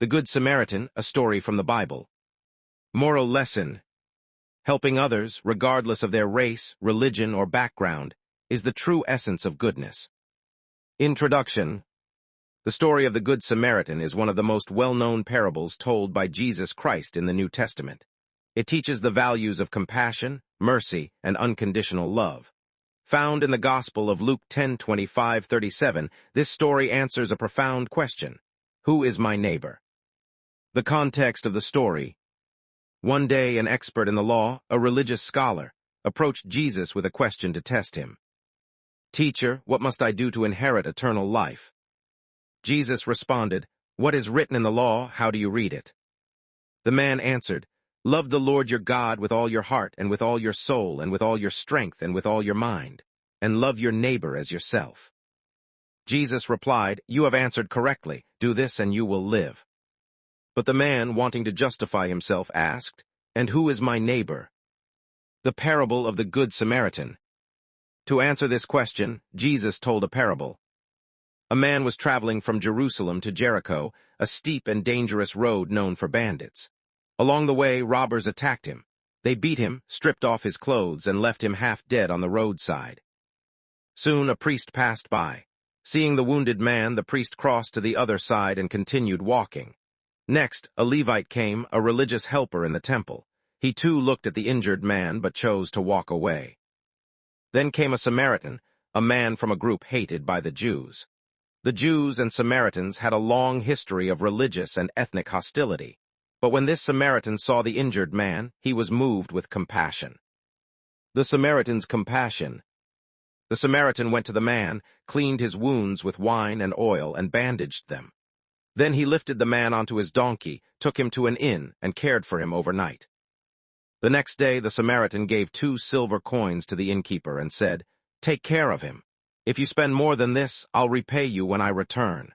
The Good Samaritan, a story from the Bible. Moral lesson: helping others, regardless of their race, religion, or background, is the true essence of goodness. Introduction. The story of the Good Samaritan is one of the most well-known parables told by Jesus Christ in the New Testament. It teaches the values of compassion, mercy, and unconditional love. Found in the Gospel of Luke 10:25-37, this story answers a profound question: who is my neighbor? The context of the story. One day, an expert in the law, a religious scholar, approached Jesus with a question to test him. "Teacher, what must I do to inherit eternal life?" Jesus responded, "What is written in the law? How do you read it?" The man answered, "Love the Lord your God with all your heart and with all your soul and with all your strength and with all your mind, and love your neighbor as yourself." Jesus replied, "You have answered correctly. Do this and you will live." But the man, wanting to justify himself, asked, "And who is my neighbor?" The parable of the Good Samaritan. To answer this question, Jesus told a parable. A man was traveling from Jerusalem to Jericho, a steep and dangerous road known for bandits. Along the way, robbers attacked him. They beat him, stripped off his clothes, and left him half dead on the roadside. Soon a priest passed by. Seeing the wounded man, the priest crossed to the other side and continued walking. Next, a Levite came, a religious helper in the temple. He too looked at the injured man, but chose to walk away. Then came a Samaritan, a man from a group hated by the Jews. The Jews and Samaritans had a long history of religious and ethnic hostility. But when this Samaritan saw the injured man, he was moved with compassion. The Samaritan's compassion. The Samaritan went to the man, cleaned his wounds with wine and oil, and bandaged them. Then he lifted the man onto his donkey, took him to an inn, and cared for him overnight. The next day, the Samaritan gave 2 silver coins to the innkeeper and said, "Take care of him. If you spend more than this, I'll repay you when I return."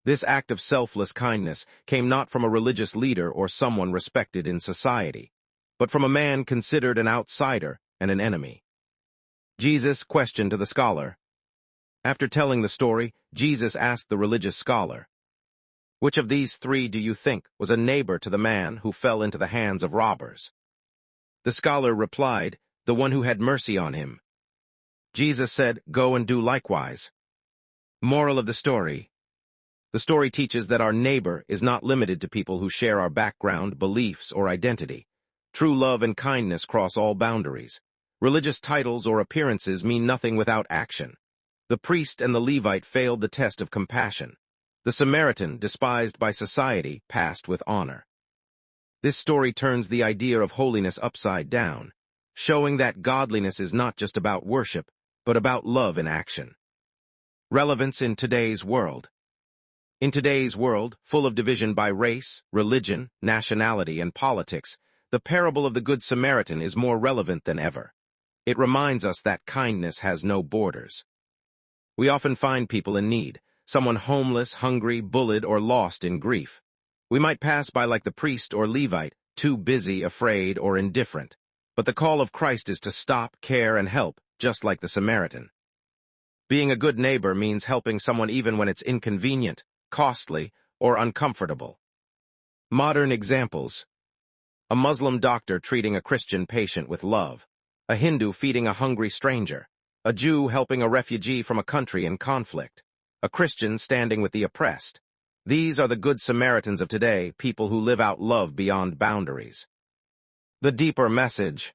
This act of selfless kindness came not from a religious leader or someone respected in society, but from a man considered an outsider and an enemy. Jesus' question to the scholar. After telling the story, Jesus asked the religious scholar, "Which of these 3 do you think was a neighbor to the man who fell into the hands of robbers?" The scholar replied, "The one who had mercy on him." Jesus said, "Go and do likewise." Moral of the story. The story teaches that our neighbor is not limited to people who share our background, beliefs, or identity. True love and kindness cross all boundaries. Religious titles or appearances mean nothing without action. The priest and the Levite failed the test of compassion. The Samaritan, despised by society, passed with honor. This story turns the idea of holiness upside down, showing that godliness is not just about worship, but about love in action. Relevance in today's world. In today's world, full of division by race, religion, nationality, and politics, the parable of the Good Samaritan is more relevant than ever. It reminds us that kindness has no borders. We often find people in need, someone homeless, hungry, bullied, or lost in grief. We might pass by like the priest or Levite, too busy, afraid, or indifferent. But the call of Christ is to stop, care, and help, just like the Samaritan. Being a good neighbor means helping someone even when it's inconvenient, costly, or uncomfortable. Modern examples. A Muslim doctor treating a Christian patient with love. A Hindu feeding a hungry stranger. A Jew helping a refugee from a country in conflict. A Christian standing with the oppressed. These are the Good Samaritans of today, people who live out love beyond boundaries. The deeper message.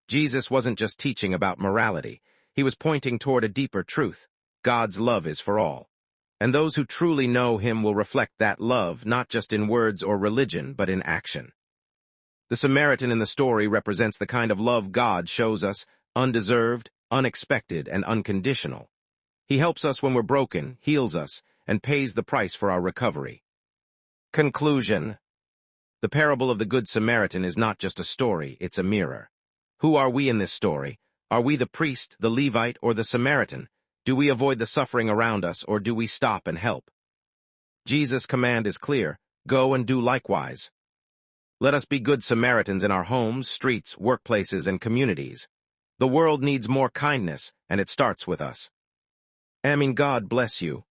Jesus wasn't just teaching about morality. He was pointing toward a deeper truth. God's love is for all. And those who truly know him will reflect that love, not just in words or religion, but in action. The Samaritan in the story represents the kind of love God shows us, undeserved, unexpected, and unconditional. He helps us when we're broken, heals us, and pays the price for our recovery. Conclusion. The parable of the Good Samaritan is not just a story, it's a mirror. Who are we in this story? Are we the priest, the Levite, or the Samaritan? Do we avoid the suffering around us, or do we stop and help? Jesus' command is clear: go and do likewise. Let us be good Samaritans in our homes, streets, workplaces, and communities. The world needs more kindness, and it starts with us. God bless you.